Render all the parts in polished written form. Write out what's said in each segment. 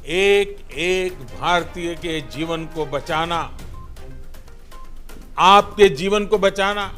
एक एक भारतीय के जीवन को बचाना, आपके जीवन को बचाना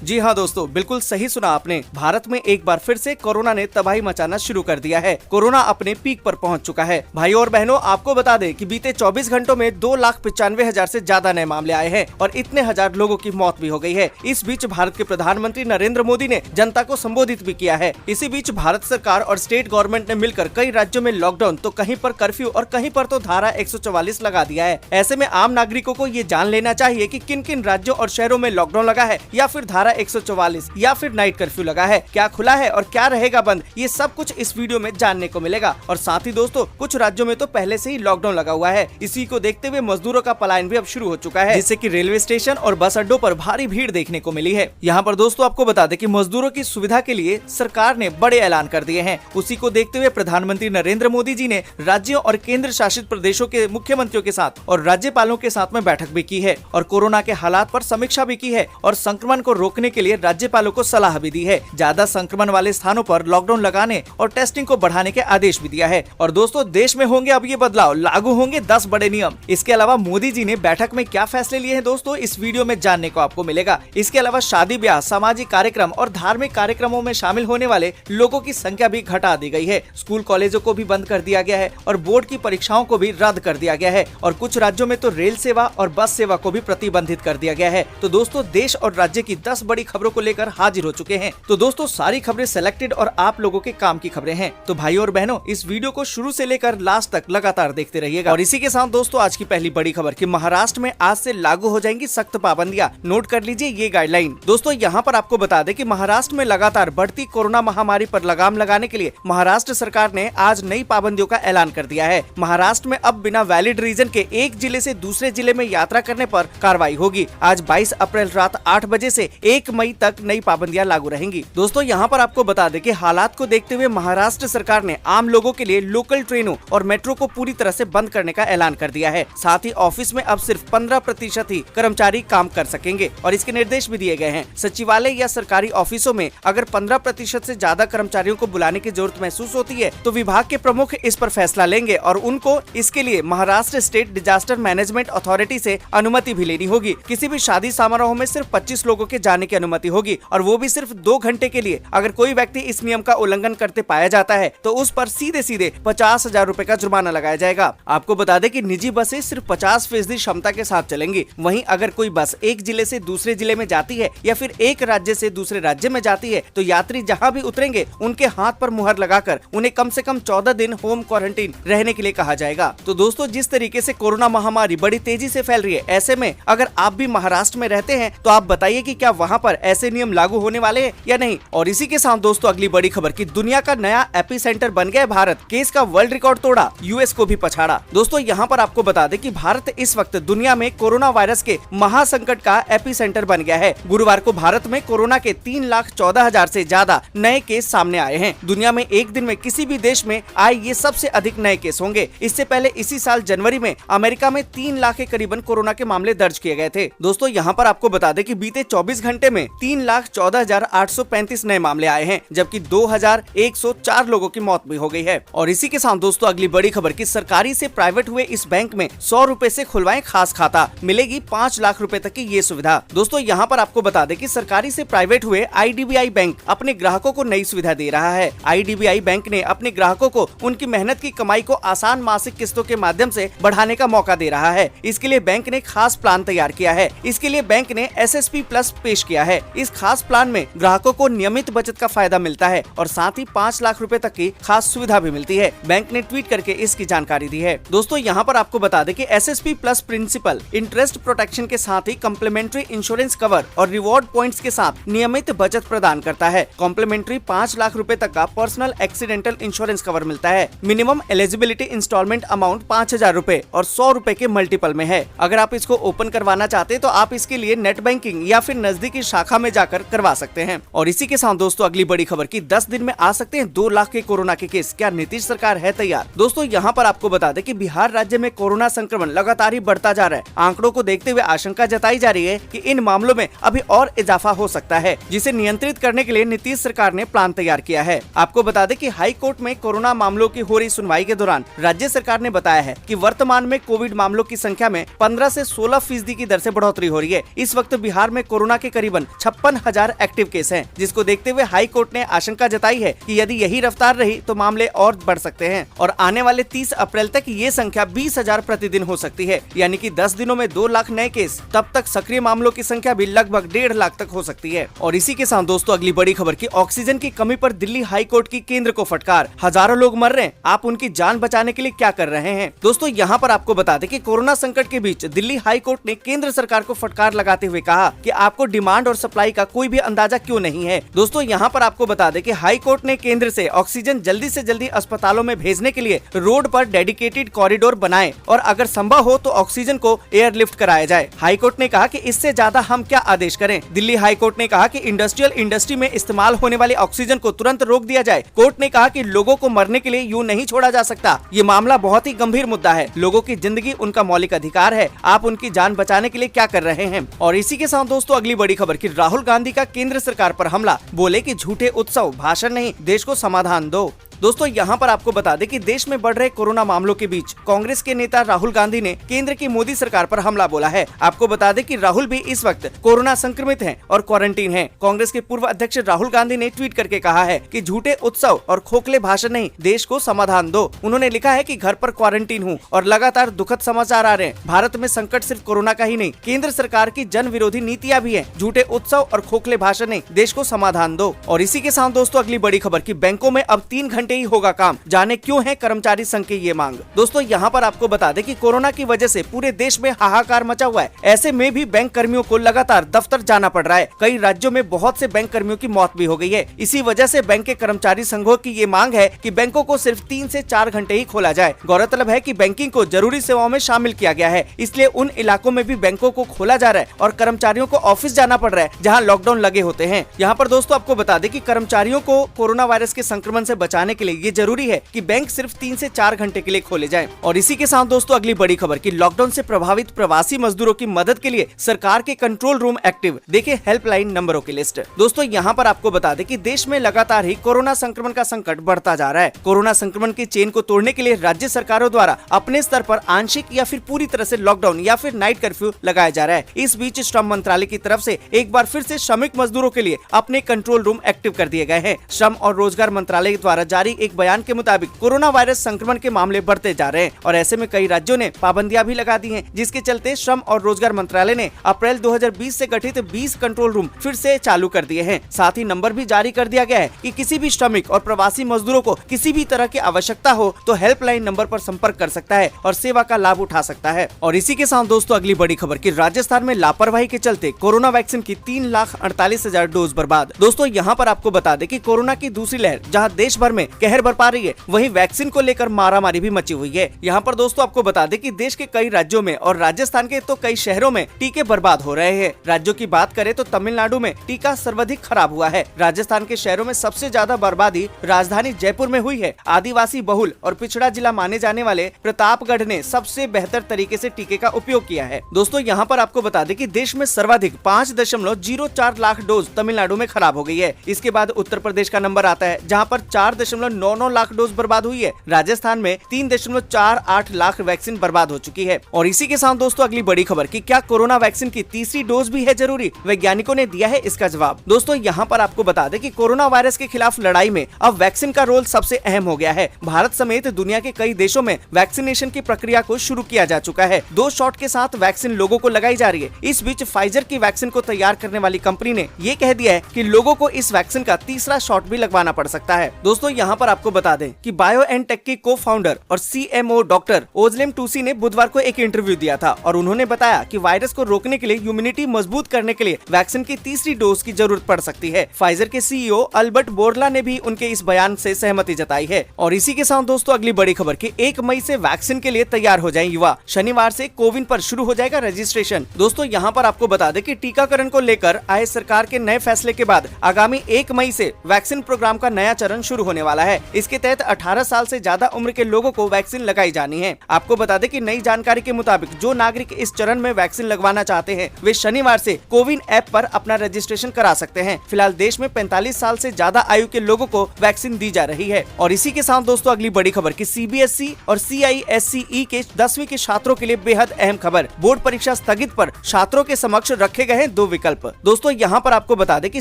जी हाँ दोस्तों, बिल्कुल सही सुना आपने। भारत में एक बार फिर से कोरोना ने तबाही मचाना शुरू कर दिया है। कोरोना अपने पीक पर पहुंच चुका है। भाइयों और बहनों, आपको बता दें कि बीते 24 घंटों में 2,95,000 से ज्यादा नए मामले आए हैं और इतने हजार लोगों की मौत भी हो गई है। इस बीच भारत के प्रधानमंत्री नरेंद्र मोदी ने जनता को संबोधित भी किया है। इसी बीच भारत सरकार और स्टेट गवर्नमेंट ने मिलकर कई राज्यों में लॉकडाउन तो कहीं पर कर्फ्यू और कहीं पर तो धारा 144 लगा दिया है। ऐसे में आम नागरिकों को ये जान लेना चाहिए कि किन किन राज्यों और शहरों में लॉकडाउन लगा है या फिर धारा 144 या फिर नाइट कर्फ्यू लगा है, क्या खुला है और क्या रहेगा बंद, ये सब कुछ इस वीडियो में जानने को मिलेगा। और साथ ही दोस्तों, कुछ राज्यों में तो पहले से ही लॉकडाउन लगा हुआ है। इसी को देखते हुए मजदूरों का पलायन भी अब शुरू हो चुका है, जिससे कि रेलवे स्टेशन और बस अड्डों पर भारी भीड़ देखने को मिली है। यहाँ पर दोस्तों आपको बता दें कि मजदूरों की सुविधा के लिए सरकार ने बड़े ऐलान कर दिए हैं। उसी को देखते हुए प्रधानमंत्री नरेंद्र मोदी जी ने राज्यों और केंद्र शासित प्रदेशों के मुख्यमंत्रियों के साथ और राज्यपालों के साथ में बैठक भी की है और कोरोना के हालात पर समीक्षा भी की है और संक्रमण को रोकने के लिए राज्यपालों को सलाह भी दी है। ज्यादा संक्रमण वाले स्थानों पर लॉकडाउन लगाने और टेस्टिंग को बढ़ाने के आदेश भी दिया है। और दोस्तों, देश में होंगे अब ये बदलाव, लागू होंगे 10 बड़े नियम। इसके अलावा मोदी जी ने बैठक में क्या फैसले लिए हैं दोस्तों, इस वीडियो में जानने को आपको मिलेगा। इसके अलावा शादी ब्याह, सामाजिक कार्यक्रम और धार्मिक कार्यक्रमों में शामिल होने वाले लोगों की संख्या भी घटा दी गई है। स्कूल कॉलेजों को भी बंद कर दिया गया है और बोर्ड की परीक्षाओं को भी रद्द कर दिया गया है और कुछ राज्यों में तो रेल सेवा और बस सेवा को भी प्रतिबंधित कर दिया गया है। तो दोस्तों, देश और राज्य की 10 बड़ी खबरों को लेकर हाजिर हो चुके हैं। तो दोस्तों, सारी खबरें सिलेक्टेड और आप लोगों के काम की खबरें हैं। तो भाइयों और बहनों, इस वीडियो को शुरू से लेकर लास्ट तक लगातार देखते रहिएगा। और इसी के साथ दोस्तों, आज की पहली बड़ी खबर कि महाराष्ट्र में आज से लागू हो जाएंगी सख्त पाबंदियां। नोट कर लीजिए ये गाइडलाइन। दोस्तों, यहाँ पर आपको बता दें कि महाराष्ट्र में लगातार बढ़ती कोरोना महामारी पर लगाम लगाने के लिए महाराष्ट्र सरकार ने आज नई पाबंदियों का ऐलान कर दिया है। महाराष्ट्र में अब बिना वैलिड रीजन के एक जिले से दूसरे जिले में यात्रा करने पर कार्रवाई होगी। आज 22 अप्रैल रात 8 बजे से 1 मई तक नई पाबंदियां लागू रहेंगी। दोस्तों, यहाँ पर आपको बता दें कि हालात को देखते हुए महाराष्ट्र सरकार ने आम लोगों के लिए लोकल ट्रेनों और मेट्रो को पूरी तरह से बंद करने का ऐलान कर दिया है। साथ ही ऑफिस में अब सिर्फ 15% ही कर्मचारी काम कर सकेंगे और इसके निर्देश भी दिए गए हैं। सचिवालय या सरकारी ऑफिसों में अगर 15% से ज्यादा कर्मचारियों को बुलाने की जरूरत महसूस होती है तो विभाग के प्रमुख इस पर फैसला लेंगे और उनको इसके लिए Maharashtra state disaster management authority से अनुमति भी लेनी होगी। किसी भी शादी समारोह में सिर्फ 25 लोगों के जाने की अनुमति होगी और वो भी सिर्फ 2 घंटे के लिए। अगर कोई व्यक्ति इस नियम का उल्लंघन करते पाया जाता है तो उस पर सीधे 50,000 रुपए का जुर्माना लगाया जाएगा। आपको बता दें कि निजी बसें सिर्फ 50% क्षमता के साथ चलेंगी। वहीं अगर कोई बस एक जिले से दूसरे जिले में जाती है या फिर एक राज्य से दूसरे राज्य में जाती है तो यात्री जहां भी उतरेंगे उनके हाथ पर मुहर लगाकर उन्हें कम से कम 14 दिन होम क्वारंटीन रहने के लिए कहा जाएगा। तो दोस्तों, जिस तरीके से कोरोना महामारी बड़ी तेजी से फैल रही है, ऐसे में अगर आप भी महाराष्ट्र में रहते हैं तो आप बताइए कि क्या वहाँ पर ऐसे नियम लागू होने वाले हैं या नहीं। और इसी के साथ दोस्तों, अगली बड़ी खबर कि दुनिया का नया एपी सेंटर बन गया भारत। केस का वर्ल्ड रिकॉर्ड तोड़ा, यूएस को भी पछाड़ा। दोस्तों, यहाँ पर आपको बता दें कि भारत इस वक्त दुनिया में कोरोना वायरस के महासंकट का एपी सेंटर बन गया है। गुरुवार को भारत में कोरोना के 3,14,000 से ज्यादा नए केस सामने आए हैं। दुनिया में एक दिन में किसी भी देश में आए ये सबसे अधिक नए केस होंगे। इससे पहले इसी साल जनवरी में अमेरिका में 3 लाख के करीबन कोरोना के मामले दर्ज किए गए थे। दोस्तों, यहाँ पर आपको बता दें कि बीते 24 घंटे में 3,14,835 नए मामले आए हैं, जबकि 2,104 लोगों की मौत भी हो गई है। और इसी के साथ दोस्तों, अगली बड़ी खबर कि सरकारी से प्राइवेट हुए इस बैंक में 100 रुपए से खुलवाएं खास खाता, मिलेगी 5 लाख रुपए तक की ये सुविधा। दोस्तों, यहाँ पर आपको बता दें कि सरकारी से प्राइवेट हुए IDBI बैंक अपने ग्राहकों को नई सुविधा दे रहा है। IDBI बैंक ने अपने ग्राहकों को उनकी मेहनत की कमाई को आसान मासिक किस्तों के माध्यम से बढ़ाने का मौका दे रहा है। इसके लिए बैंक ने खास प्लान तैयार किया है। इसके लिए बैंक ने SSP प्लस पेश किया है। इस खास प्लान में ग्राहकों को नियमित बचत का फायदा मिलता है और साथ ही 5 लाख रुपए तक की खास सुविधा भी मिलती है। बैंक ने ट्वीट करके इसकी जानकारी दी है। दोस्तों, यहाँ पर आपको बता दें कि SSP plus principal interest protection के साथ ही कम्प्लीमेंट्री इंश्योरेंस कवर और रिवॉर्ड पॉइंट्स के साथ नियमित बचत प्रदान करता है। कॉम्प्लीमेंट्री 5 लाख रुपए तक का पर्सनल एक्सीडेंटल इंश्योरेंस कवर मिलता है। मिनिमम एलिजिबिलिटी इंस्टॉलमेंट अमाउंट 5,000 रुपए और 100 रुपए के मल्टीपल में है। अगर आप इसको ओपन करवाना चाहते हैं तो आप इसके लिए नेट बैंकिंग या फिर नजदीकी की शाखा में जाकर करवा सकते हैं। और इसी के साथ दोस्तों अगली बड़ी खबर की 10 दिन में आ सकते हैं 2 लाख के कोरोना के केस, क्या नीतीश सरकार है तैयार? दोस्तों यहाँ पर आपको बता दें कि बिहार राज्य में कोरोना संक्रमण लगातार ही बढ़ता जा रहा है। आंकड़ों को देखते हुए आशंका जताई जा रही है कि इन मामलों में अभी और इजाफा हो सकता है, जिसे नियंत्रित करने के लिए नीतीश सरकार ने प्लान तैयार किया है। आपको बता दें कि हाई कोर्ट में कोरोना मामलों की हो रही सुनवाई के दौरान राज्य सरकार ने बताया है कि वर्तमान में कोविड मामलों की संख्या में 15 से 16% की दर से बढ़ोतरी हो रही है। इस वक्त बिहार में कोरोना के करीबन 56,000 एक्टिव केस हैं, जिसको देखते हुए हाई कोर्ट ने आशंका जताई है कि यदि यही रफ्तार रही तो मामले और बढ़ सकते हैं और आने वाले 30 अप्रैल तक ये संख्या 20,000 प्रतिदिन हो सकती है, यानी कि 10 दिनों में 2 लाख नए केस। तब तक सक्रिय मामलों की संख्या भी लगभग 1.5 लाख तक हो सकती है। और इसी के साथ दोस्तों अगली बड़ी खबर की ऑक्सीजन की कमी पर दिल्ली हाई कोर्ट की केंद्र को फटकार। हजारों लोग मर रहे हैं, आप उनकी जान बचाने के लिए क्या कर रहे हैं? दोस्तों यहाँ पर आपको बता दें कि कोरोना संकट के बीच दिल्ली हाई कोर्ट ने केंद्र सरकार को फटकार लगाते हुए कहा कि आपको डिमांड और सप्लाई का कोई भी अंदाजा क्यों नहीं है। दोस्तों यहाँ पर आपको बता दें कि हाई कोर्ट ने केंद्र से ऑक्सीजन जल्दी से जल्दी अस्पतालों में भेजने के लिए रोड पर डेडिकेटेड कॉरिडोर बनाए और अगर संभव हो तो ऑक्सीजन को एयरलिफ्ट कराया जाए। हाई कोर्ट ने कहा कि इससे ज्यादा हम क्या आदेश करें। दिल्ली हाई कोर्ट ने कहा कि इंडस्ट्रियल इंडस्ट्री में इस्तेमाल होने वाली ऑक्सीजन को तुरंत रोक दिया जाए। कोर्ट ने कहा कि लोगों को मरने के लिए यूं नहीं छोड़ा जा सकता। ये मामला बहुत ही गंभीर मुद्दा है, लोगों की जिंदगी उनका मौलिक अधिकार है, आप उनकी जान बचाने के लिए क्या कर रहे हैं? और इसी के साथ दोस्तों अगली बड़ी खबर की राहुल गांधी का केंद्र सरकार पर हमला, बोले कि झूठे उत्सव भाषण नहीं, देश को समाधान दो। दोस्तों यहाँ पर आपको बता दें कि देश में बढ़ रहे कोरोना मामलों के बीच कांग्रेस के नेता राहुल गांधी ने केंद्र की मोदी सरकार पर हमला बोला है। आपको बता दें कि राहुल भी इस वक्त कोरोना संक्रमित हैं और क्वारंटीन हैं। कांग्रेस के पूर्व अध्यक्ष राहुल गांधी ने ट्वीट करके कहा है कि झूठे उत्सव और खोखले भाषण नहीं, देश को समाधान दो। उन्होंने लिखा है कि घर पर क्वारंटीन हूँ और लगातार दुखद समाचार आ रहे हैं। भारत में संकट सिर्फ कोरोना का ही नहीं, केंद्र सरकार की जन विरोधी नीतियाँ भी है। झूठे उत्सव और खोखले भाषण नहीं, देश को समाधान दो। और इसी के साथ दोस्तों अगली बड़ी खबर की बैंकों में अब 3 घंटे ही होगा काम, जाने क्यों है कर्मचारी संघ की ये मांग। दोस्तों यहाँ पर आपको बता दें कि कोरोना की वजह से पूरे देश में हाहाकार मचा हुआ है। ऐसे में भी बैंक कर्मियों को लगातार दफ्तर जाना पड़ रहा है। कई राज्यों में बहुत से बैंक कर्मियों की मौत भी हो गई है। इसी वजह से बैंक के कर्मचारी संघों की ये मांग है कि बैंकों को सिर्फ 3 से 4 घंटे ही खोला जाए। गौरतलब है कि बैंकिंग को जरूरी सेवाओं में शामिल किया गया है, इसलिए उन इलाकों में भी बैंकों को खोला जा रहा है और कर्मचारियों को ऑफिस जाना पड़ रहा है जहाँ लॉकडाउन लगे होते हैं। यहाँ पर दोस्तों आपको बता दें कि कर्मचारियों को कोरोना वायरस के संक्रमण से बचाने के लिए ये जरूरी है कि बैंक सिर्फ 3 से 4 घंटे के लिए खोले जाएं। और इसी के साथ दोस्तों अगली बड़ी खबर की लॉकडाउन से प्रभावित प्रवासी मजदूरों की मदद के लिए सरकार के कंट्रोल रूम एक्टिव, देखिए हेल्पलाइन नंबरों की लिस्ट। दोस्तों यहाँ पर आपको बता दें कि देश में लगातार ही कोरोना संक्रमण का संकट बढ़ता जा रहा है। कोरोना संक्रमण की चेन को तोड़ने के लिए राज्य सरकारों द्वारा अपने स्तर पर आंशिक या फिर पूरी तरह से लॉकडाउन या फिर नाइट कर्फ्यू लगाया जा रहा है। इस बीच श्रम मंत्रालय की तरफ से एक बार फिर से श्रमिक मजदूरों के लिए अपने कंट्रोल रूम एक्टिव कर दिए गए हैं। श्रम और रोजगार मंत्रालय द्वारा जारी एक बयान के मुताबिक कोरोना वायरस संक्रमण के मामले बढ़ते जा रहे हैं और ऐसे में कई राज्यों ने पाबंदियां भी लगा दी हैं, जिसके चलते श्रम और रोजगार मंत्रालय ने अप्रैल 2020 से गठित 20 कंट्रोल रूम फिर से चालू कर दिए हैं। साथ ही नंबर भी जारी कर दिया गया है कि किसी भी श्रमिक और प्रवासी मजदूरों को किसी भी तरह की आवश्यकता हो तो हेल्पलाइन नंबर पर संपर्क कर सकता है और सेवा का लाभ उठा सकता है। और इसी के साथ दोस्तों अगली बड़ी खबर की राजस्थान में लापरवाही के चलते कोरोना वैक्सीन की 3,48,000 डोज बर्बाद। दोस्तों यहाँ पर आपको बता दें कि कोरोना की दूसरी लहर जहाँ देश भर में कहर बरपा रही है, वहीं वैक्सीन को लेकर मारामारी भी मची हुई है। यहाँ पर दोस्तों आपको बता दें कि देश के कई राज्यों में और राजस्थान के तो कई शहरों में टीके बर्बाद हो रहे हैं। राज्यों की बात करें तो तमिलनाडु में टीका सर्वाधिक खराब हुआ है। राजस्थान के शहरों में सबसे ज्यादा बर्बादी राजधानी जयपुर में हुई है। आदिवासी बहुल और पिछड़ा जिला माने जाने वाले प्रतापगढ़ ने सबसे बेहतर तरीके से टीके का उपयोग किया है। दोस्तों यहाँ पर आपको बता दें कि देश में सर्वाधिक 5.04 लाख डोज तमिलनाडु में खराब हो गई है। इसके बाद उत्तर प्रदेश का नंबर आता है जहाँ पर 4.99 लाख डोज बर्बाद हुई है। राजस्थान में 3.48 लाख वैक्सीन बर्बाद हो चुकी है। और इसी के साथ दोस्तों अगली बड़ी खबर की क्या कोरोना वैक्सीन की तीसरी डोज भी है जरूरी? वैज्ञानिकों ने दिया है इसका जवाब। दोस्तों यहाँ पर आपको बता दें कि कोरोना वायरस के खिलाफ लड़ाई में अब वैक्सीन का रोल सबसे अहम हो गया है। भारत समेत दुनिया के कई देशों में वैक्सीनेशन की प्रक्रिया को शुरू किया जा चुका है। 2 शॉट के साथ वैक्सीन लोगों को लगाई जा रही है। इस बीच फाइजर की वैक्सीन को तैयार करने वाली कंपनी ने ये कह दिया है कि लोगों को इस वैक्सीन का तीसरा शॉट भी लगवाना पड़ सकता है। दोस्तों यहाँ पर आपको बता दें कि BioNTech के को फाउंडर और CMO डॉक्टर ओजलेम टूसी ने बुधवार को एक इंटरव्यू दिया था और उन्होंने बताया कि वायरस को रोकने के लिए इम्यूनिटी मजबूत करने के लिए वैक्सीन की तीसरी डोज की जरूरत पड़ सकती है। फाइजर के CEO अल्बर्ट बोर्ला ने भी उनके इस बयान से सहमति जताई है। और इसी के साथ दोस्तों अगली बड़ी खबर कि 1 मई से वैक्सीन के लिए तैयार हो जाएं युवा। शनिवार से कोविन पर शुरू हो जाएगा रजिस्ट्रेशन। दोस्तों यहाँ पर आपको बता दें कि टीकाकरण को लेकर आए सरकार के नए फैसले के बाद आगामी 1 मई से वैक्सीन प्रोग्राम का नया चरण शुरू होने वाला है। इसके तहत 18 साल से ज्यादा उम्र के लोगों को वैक्सीन लगाई जानी है। आपको बता दें कि नई जानकारी के मुताबिक जो नागरिक इस चरण में वैक्सीन लगवाना चाहते हैं वे शनिवार से कोविन ऐप पर अपना रजिस्ट्रेशन करा सकते हैं। फिलहाल देश में 45 साल से ज्यादा आयु के लोगों को वैक्सीन दी जा रही है। और इसी के साथ दोस्तों अगली बड़ी खबर कि CBSE और CISCE के 10वीं के छात्रों के लिए बेहद अहम खबर। बोर्ड परीक्षा स्थगित पर छात्रों के समक्ष रखे गए हैं 2 विकल्प। दोस्तों यहाँ पर आपको बता दें कि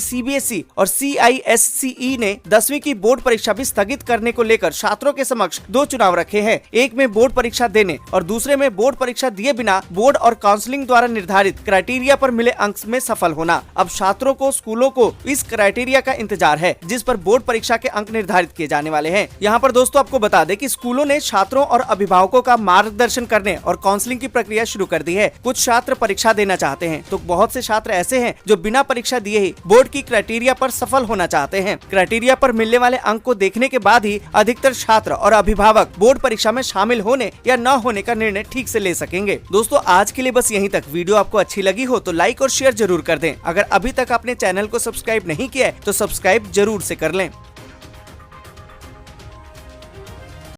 CBSE और CISCE ने 10वीं की बोर्ड परीक्षा भी स्थगित करने को लेकर छात्रों के समक्ष 2 चुनाव रखे हैं। एक में बोर्ड परीक्षा देने और दूसरे में बोर्ड परीक्षा दिए बिना बोर्ड और काउंसलिंग द्वारा निर्धारित क्राइटेरिया पर मिले अंक में सफल होना। अब छात्रों को स्कूलों को इस क्राइटेरिया का इंतजार है जिस पर बोर्ड परीक्षा के अंक निर्धारित किए जाने वाले हैं। यहाँ पर दोस्तों आपको बता दें कि स्कूलों ने छात्रों और अभिभावकों का मार्गदर्शन करने और काउंसलिंग की प्रक्रिया शुरू कर दी है। कुछ छात्र परीक्षा देना चाहते हैं तो बहुत से छात्र ऐसे हैं जो बिना परीक्षा दिए ही बोर्ड की क्राइटेरिया पर सफल होना चाहते हैं। क्राइटेरिया पर मिलने वाले अंक को देखने के बाद ही अधिकतर छात्र और अभिभावक बोर्ड परीक्षा में शामिल होने या न होने का निर्णय ठीक से ले सकेंगे। दोस्तों आज के लिए बस यहीं तक। वीडियो आपको अच्छी लगी हो तो लाइक और शेयर जरूर कर दें। अगर अभी तक आपने चैनल को सब्सक्राइब नहीं किया है तो सब्सक्राइब जरूर से कर लें।